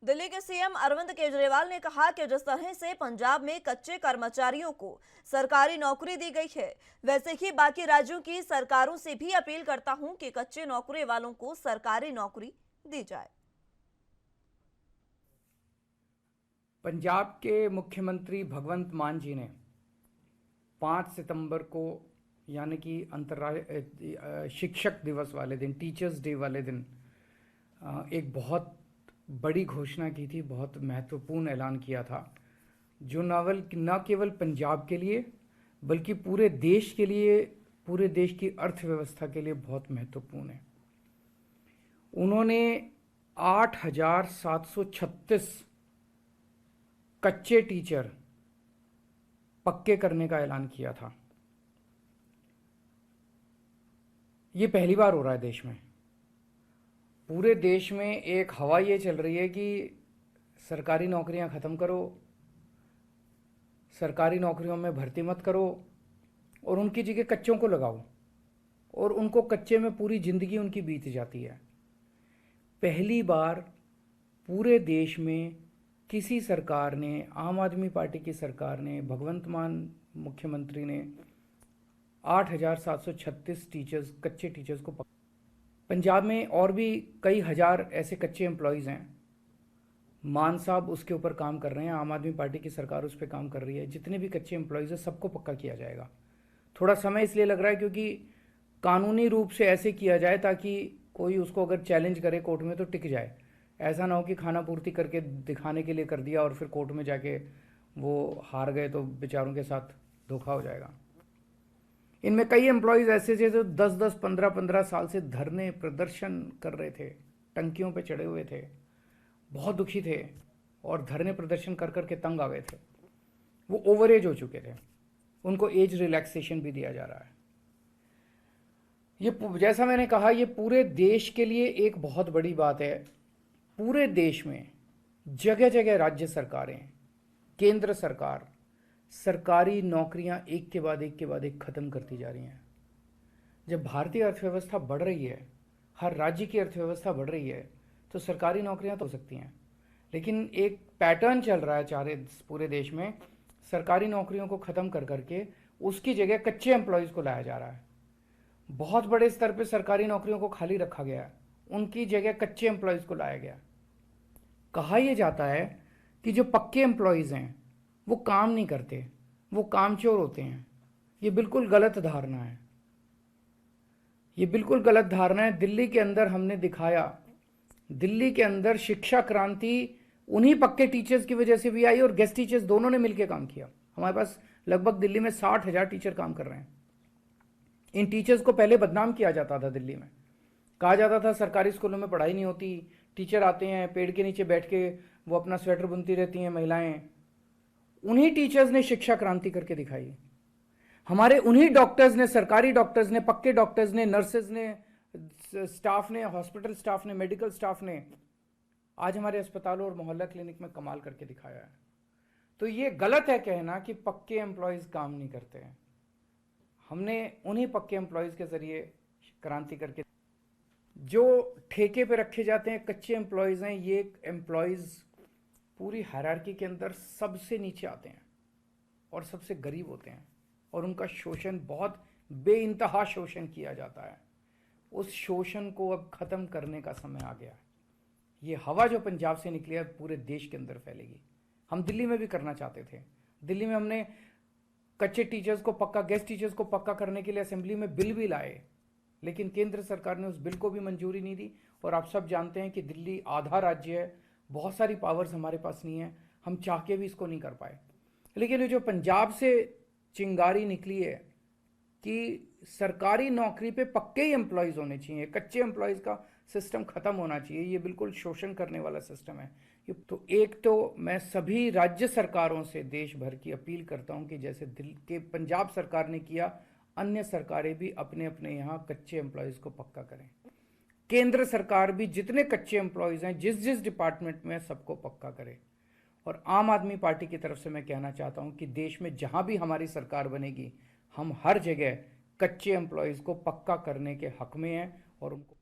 दिल्ली के सीएम अरविंद केजरीवाल ने कहा कि जिस तरह से पंजाब में कच्चे कर्मचारियों को सरकारी नौकरी दी गई है, वैसे ही बाकी राज्यों की सरकारों से भी अपील करता हूं कि कच्चे नौकरी वालों को सरकारी नौकरी दी जाए। पंजाब के मुख्यमंत्री भगवंत मान जी ने 5 सितंबर को यानी कि अंतर्राष्ट्रीय शिक्षक दिवस वाले दिन, टीचर्स डे वाले दिन एक बहुत बड़ी घोषणा की थी, बहुत महत्वपूर्ण ऐलान किया था, जो न केवल पंजाब के लिए बल्कि पूरे देश के लिए, पूरे देश की अर्थव्यवस्था के लिए बहुत महत्वपूर्ण है। उन्होंने 8,736 कच्चे टीचर पक्के करने का ऐलान किया था। ये पहली बार हो रहा है देश में। पूरे देश में एक हवा ये चल रही है कि सरकारी नौकरियां ख़त्म करो, सरकारी नौकरियों में भर्ती मत करो और उनकी जगह कच्चों को लगाओ, और उनको कच्चे में पूरी ज़िंदगी उनकी बीत जाती है। पहली बार पूरे देश में किसी सरकार ने, आम आदमी पार्टी की सरकार ने, भगवंत मान मुख्यमंत्री ने 8,736 टीचर्स, कच्चे टीचर्स को पंजाब में और भी कई हज़ार ऐसे कच्चे एम्प्लॉयज़ हैं। मान साहब उसके ऊपर काम कर रहे हैं, आम आदमी पार्टी की सरकार उस पर काम कर रही है। जितने भी कच्चे एम्प्लॉयज़ हैं सबको पक्का किया जाएगा। थोड़ा समय इसलिए लग रहा है क्योंकि कानूनी रूप से ऐसे किया जाए ताकि कोई उसको अगर चैलेंज करे कोर्ट में तो टिक जाए। ऐसा ना हो कि खाना पूर्ति करके दिखाने के लिए कर दिया और फिर कोर्ट में जाके वो हार गए तो बेचारों के साथ धोखा हो जाएगा। इनमें कई एम्प्लॉयज़ ऐसे थे जो 10-10, 15-15 साल से धरने प्रदर्शन कर रहे थे, टंकियों पे चढ़े हुए थे, बहुत दुखी थे और धरने प्रदर्शन कर कर के तंग आ गए थे। वो ओवर एज हो चुके थे, उनको एज रिलैक्सेशन भी दिया जा रहा है। ये जैसा मैंने कहा, ये पूरे देश के लिए एक बहुत बड़ी बात है। पूरे देश में जगह जगह राज्य सरकारें, केंद्र सरकार सरकारी नौकरियां एक के बाद एक ख़त्म करती जा रही हैं। जब भारतीय अर्थव्यवस्था बढ़ रही है, हर राज्य की अर्थव्यवस्था बढ़ रही है, तो सरकारी नौकरियां तो हो सकती हैं, लेकिन एक पैटर्न चल रहा है पूरे देश में, सरकारी नौकरियों को ख़त्म कर करके उसकी जगह कच्चे एम्प्लॉयज़ को लाया जा रहा है। बहुत बड़े स्तर पर सरकारी नौकरियों को खाली रखा गया है, उनकी जगह कच्चे एम्प्लॉयज़ को लाया गया। कहा यह जाता है कि जो पक्के एम्प्लॉयज़ हैं वो काम नहीं करते, वो कामचोर होते हैं। ये बिल्कुल गलत धारणा है, ये बिल्कुल गलत धारणा है। दिल्ली के अंदर हमने दिखाया, दिल्ली के अंदर शिक्षा क्रांति उन्हीं पक्के टीचर्स की वजह से भी आई और गेस्ट टीचर्स दोनों ने मिलकर काम किया। हमारे पास लगभग दिल्ली में 60,000 टीचर काम कर रहे हैं। इन टीचर्स को पहले बदनाम किया जाता था दिल्ली में, कहा जाता था सरकारी स्कूलों में पढ़ाई नहीं होती, टीचर आते हैं पेड़ के नीचे बैठ के वो अपना स्वेटर बुनती रहती हैं महिलाएं। उन्हीं टीचर्स ने शिक्षा क्रांति करके दिखाई। हमारे उन्हीं डॉक्टर्स ने, सरकारी डॉक्टर्स ने, पक्के डॉक्टर्स ने, नर्सेज ने, स्टाफ ने, हॉस्पिटल स्टाफ ने, मेडिकल स्टाफ ने आज हमारे अस्पतालों और मोहल्ला क्लिनिक में कमाल करके दिखाया है। तो ये गलत है कहना कि पक्के एम्प्लॉयज़ काम नहीं करते हैं। हमने उन्हीं पक्के एम्प्लॉयज़ के जरिए क्रांति करके, जो ठेके पे रखे जाते हैं कच्चे एम्प्लॉयज़ हैं, ये एम्प्लॉयज़ पूरी हायरार्की के अंदर सबसे नीचे आते हैं और सबसे गरीब होते हैं और उनका शोषण, बहुत बेइंतहा शोषण किया जाता है। उस शोषण को अब ख़त्म करने का समय आ गया है। ये हवा जो पंजाब से निकली है पूरे देश के अंदर फैलेगी। हम दिल्ली में भी करना चाहते थे। दिल्ली में हमने कच्चे टीचर्स को पक्का, गेस्ट टीचर्स को पक्का करने के लिए असेंबली में बिल भी लाए, लेकिन केंद्र सरकार ने उस बिल को भी मंजूरी नहीं दी। और आप सब जानते हैं कि दिल्ली आधा राज्य है, बहुत सारी पावर्स हमारे पास नहीं है, हम चाह के भी इसको नहीं कर पाए। लेकिन ये जो पंजाब से चिंगारी निकली है कि सरकारी नौकरी पे पक्के ही एम्प्लॉयज़ होने चाहिए, कच्चे एम्प्लॉयज़ का सिस्टम ख़त्म होना चाहिए, ये बिल्कुल शोषण करने वाला सिस्टम है। तो एक तो मैं सभी राज्य सरकारों से देश भर की अपील करता हूँ कि जैसे दिल्ली के पंजाब सरकार ने किया, अन्य सरकारें भी अपने अपने यहाँ कच्चे एम्प्लॉयज़ को पक्का करें। केंद्र सरकार भी जितने कच्चे एम्प्लॉयज़ हैं जिस जिस डिपार्टमेंट में, सबको पक्का करे। और आम आदमी पार्टी की तरफ से मैं कहना चाहता हूं कि देश में जहां भी हमारी सरकार बनेगी, हम हर जगह कच्चे एम्प्लॉयज़ को पक्का करने के हक में हैं और उनको